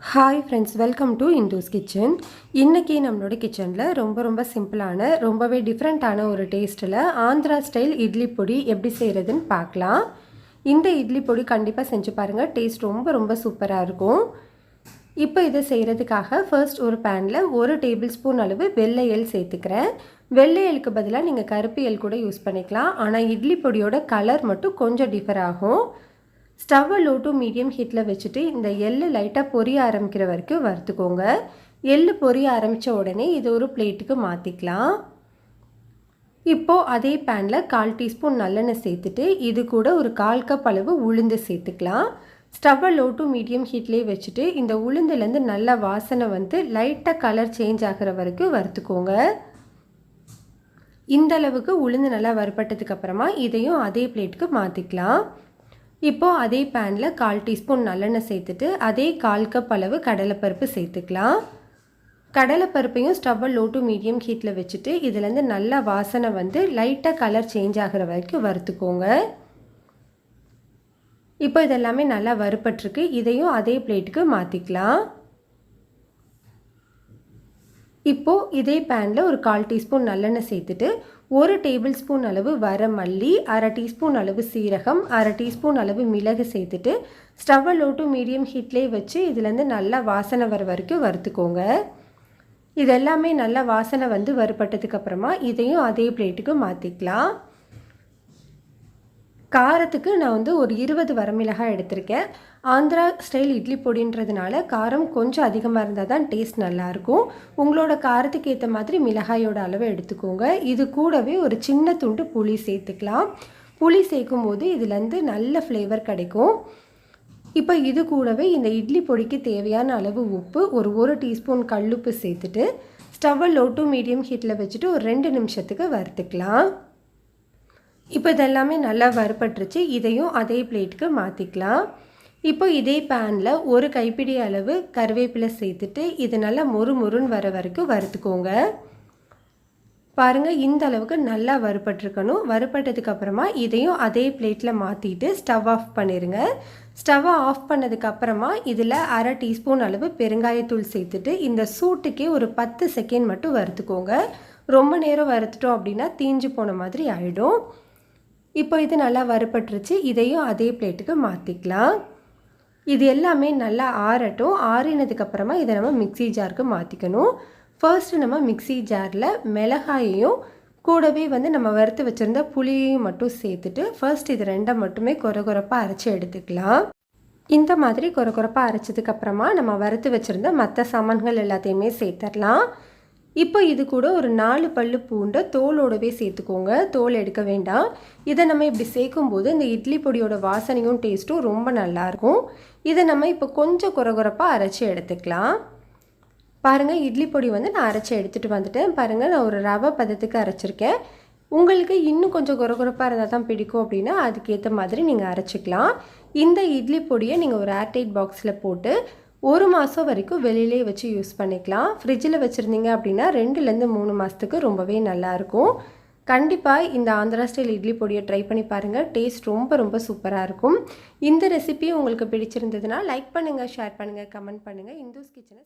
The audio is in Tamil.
Hi friends, welcome to Indus kitchen. இன்றைக்கி நம்மளோட கிச்சனில் ரொம்ப சிம்பிளான ரொம்பவே டிஃப்ரெண்ட்டான ஒரு டேஸ்ட்டில் ஆந்திரா ஸ்டைல் இட்லி பொடி எப்படி செய்கிறதுன்னு பார்க்கலாம். இந்த இட்லி பொடி கண்டிப்பாக செஞ்சு பாருங்கள், டேஸ்ட் ரொம்ப சூப்பராக இருக்கும். இப்போ இதை செய்கிறதுக்காக ஃபர்ஸ்ட் ஒரு பேனில் 1 டேபிள் ஸ்பூன் அளவு வெள்ளை எள் சேர்த்துக்கிறேன். வெள்ளை எள்ளுக்கு பதிலாக நீங்கள் கருப்பு எள் கூட யூஸ் பண்ணிக்கலாம். ஆனால் இட்லி பொடியோட கலர் மட்டும் கொஞ்சம் டிஃபர் ஆகும். ஸ்டவ்வை லோ டு மீடியம் ஹீட்டில் வச்சுட்டு இந்த எள்ளு லைட்டாக பொரிய ஆரம்பிக்கிற வரைக்கும் வறுத்துக்கோங்க. எள்ளு பொரிய ஆரம்பித்த உடனே இது ஒரு பிளேட்டுக்கு மாற்றிக்கலாம். இப்போது அதே பேனில் 1/4 டீஸ்பூன் நல்லெண்ணெய் சேர்த்துட்டு இது கூட ஒரு 1/4 கப் அளவு உளுந்து சேர்த்துக்கலாம். ஸ்டவ்வை லோ டு மீடியம் ஹீட்லேயே வச்சுட்டு இந்த உளுந்துலேருந்து நல்ல வாசனை வந்து லைட்டாக கலர் சேஞ்ச் ஆகிற வரைக்கும் வறுத்துக்கோங்க. இந்த அளவுக்கு உளுந்து நல்லா வறுப்பட்டதுக்கு அப்புறமா இதையும் அதே பிளேட்டுக்கு மாற்றிக்கலாம். இப்போது அதே பேனில் 1/4 டீஸ்பூன் நல்லெண்ணெய் சேர்த்துட்டு அதே 1/4 கப் அளவு கடலைப்பருப்பு சேர்த்துக்கலாம். கடலைப்பருப்பையும் ஸ்டவ்வை லோ டு மீடியம் ஹீட்டில் வச்சுட்டு இதுலேருந்து நல்ல வாசனை வந்து லைட்டாக கலர் சேஞ்ச் ஆகிற வரைக்கும் வறுத்துக்கோங்க. இப்போ இதெல்லாமே நல்லா வறுப்பட்டிருக்கு. இதையும் அதே பிளேட்டுக்கு மாற்றிக்கலாம். இப்போது இதே பேனில் ஒரு 1/4 டீஸ்பூன் நல்லெண்ணெய் சேர்த்துட்டு 1 டேபிள் ஸ்பூன் அளவு வர மல்லி, 1/2 டீஸ்பூன் அளவு சீரகம், 1/2 டீஸ்பூன் அளவு மிளகு சேர்த்துட்டு ஸ்டவ்வை லோ டு மீடியம் ஹீட்லேயே வச்சு இதுலேருந்து நல்லா வாசனை வர வரைக்கும் வறுத்துக்கோங்க. இதெல்லாமே நல்லா வாசனை வந்து வறுப்பட்டதுக்கப்புறமா இதையும் அதே பிளேட்டுக்கு மாற்றிக்கலாம். காரத்துக்கு நான் வந்து ஒரு 20 வரமிளகாய் எடுத்திருக்கேன். ஆந்திரா ஸ்டைல் இட்லி பொடின்றதுனால காரம் கொஞ்சம் அதிகமாக இருந்தால் தான் டேஸ்ட் நல்லாயிருக்கும். உங்களோட காரத்துக்கு ஏற்ற மாதிரி மிளகாயோட அளவு எடுத்துக்கோங்க. இது கூடவே ஒரு சின்ன துண்டு புளி சேர்த்துக்கலாம். புளி சேர்க்கும் போது இதுலேருந்து நல்ல ஃப்ளேவர் கிடைக்கும். இப்போ இது கூடவே இந்த இட்லி பொடிக்கு தேவையான அளவு உப்பு, ஒரு 1 டீஸ்பூன் கல்லுப்பு சேர்த்துட்டு ஸ்டவ்வை லோ டு மீடியம் ஹீட்டில் வச்சுட்டு ஒரு 2 நிமிஷத்துக்கு வறுத்துக்கலாம். இப்போ இதெல்லாமே நல்லா வறுப்பட்டுருச்சு. இதையும் அதே பிளேட்டுக்கு மாற்றிக்கலாம். இப்போ இதே பேனில் ஒரு கைப்பிடி அளவு கருவேப்பிலை சேர்த்துட்டு இது நல்லா மொறுன்னு வர வரைக்கும் வறுத்துக்கோங்க. பாருங்கள், இந்த அளவுக்கு நல்லா வறுப்பட்டிருக்கணும். வறுப்பட்டதுக்கப்புறமா இதையும் அதே பிளேட்டில் மாற்றிட்டு ஸ்டவ் ஆஃப் பண்ணிடுங்க. ஸ்டவ்வை ஆஃப் பண்ணதுக்கப்புறமா இதில் 1/2 டீஸ்பூன் அளவு பெருங்காயத்தூள் சேர்த்துட்டு இந்த சூட்டுக்கே ஒரு 10 செகண்ட் மட்டும் வறுத்துக்கோங்க. ரொம்ப நேரம் வறுத்துட்டோம் அப்படின்னா தீஞ்சு போன மாதிரி ஆகிடும். இப்போ இது நல்லா வறுப்பட்டுருச்சு. இதையும் அதே பிளேட்டுக்கு மாற்றிக்கலாம். இது எல்லாமே நல்லா ஆறட்டும். ஆறினதுக்கப்புறமா இதை நம்ம மிக்ஸி ஜாருக்கு மாற்றிக்கணும். ஃபர்ஸ்ட்டு நம்ம மிக்ஸி ஜாரில் மிளகாயையும் கூடவே வந்து நம்ம வறுத்து வச்சுருந்த புளியையும் மட்டும் சேர்த்துட்டு ஃபர்ஸ்ட் இது 2 மட்டுமே கொரகொரப்பாக அரைச்சி எடுத்துக்கலாம். இந்த மாதிரி கொரகொரப்பாக அரைச்சதுக்கப்புறமா நம்ம வறுத்து வச்சுருந்த மற்ற சாமான்கள் எல்லாத்தையுமே சேர்த்துடலாம். இப்போ இது கூட ஒரு 4 பல்லு பூண்டை தோலோடவே சேர்த்துக்கோங்க. தோல் எடுக்க வேண்டாம். இதை நம்ம இப்படி சேர்க்கும்போது இந்த இட்லி பொடியோட வாசனையும் டேஸ்ட்டும் ரொம்ப நல்லாயிருக்கும். இதை நம்ம இப்போ கொஞ்சம் கொரகொரப்பாக அரைச்சி எடுத்துக்கலாம். பாருங்கள், இட்லி பொடி வந்து நான் அரைச்சி எடுத்துகிட்டு வந்துட்டேன். பாருங்கள், நான் ஒரு ரவை பதத்துக்கு அரைச்சிருக்கேன். உங்களுக்கு இன்னும் கொஞ்சம் கொரகொரப்பாக இருந்தால் தான் பிடிக்கும் அப்படின்னா அதுக்கேற்ற மாதிரி நீங்கள் அரைச்சிக்கலாம். இந்த இட்லி பொடியை நீங்கள் ஒரு ஏர்டைட் பாக்ஸில் போட்டு 1 மாதம் வரைக்கும் வெளியிலே வச்சு யூஸ் பண்ணிக்கலாம். ஃப்ரிட்ஜில் வச்சுருந்தீங்க அப்படின்னா 2லேருந்து 3 மாதத்துக்கு ரொம்பவே நல்லாயிருக்கும். கண்டிப்பாக இந்த ஆந்திரா ஸ்டைல் இட்லி பொடியை ட்ரை பண்ணி பாருங்கள். டேஸ்ட் ரொம்ப சூப்பராக இருக்கும். இந்த ரெசிபி உங்களுக்கு பிடிச்சிருந்ததுன்னா லைக் பண்ணுங்கள், ஷேர் பண்ணுங்கள், கமெண்ட் பண்ணுங்கள். இந்துஸ் கிச்சனை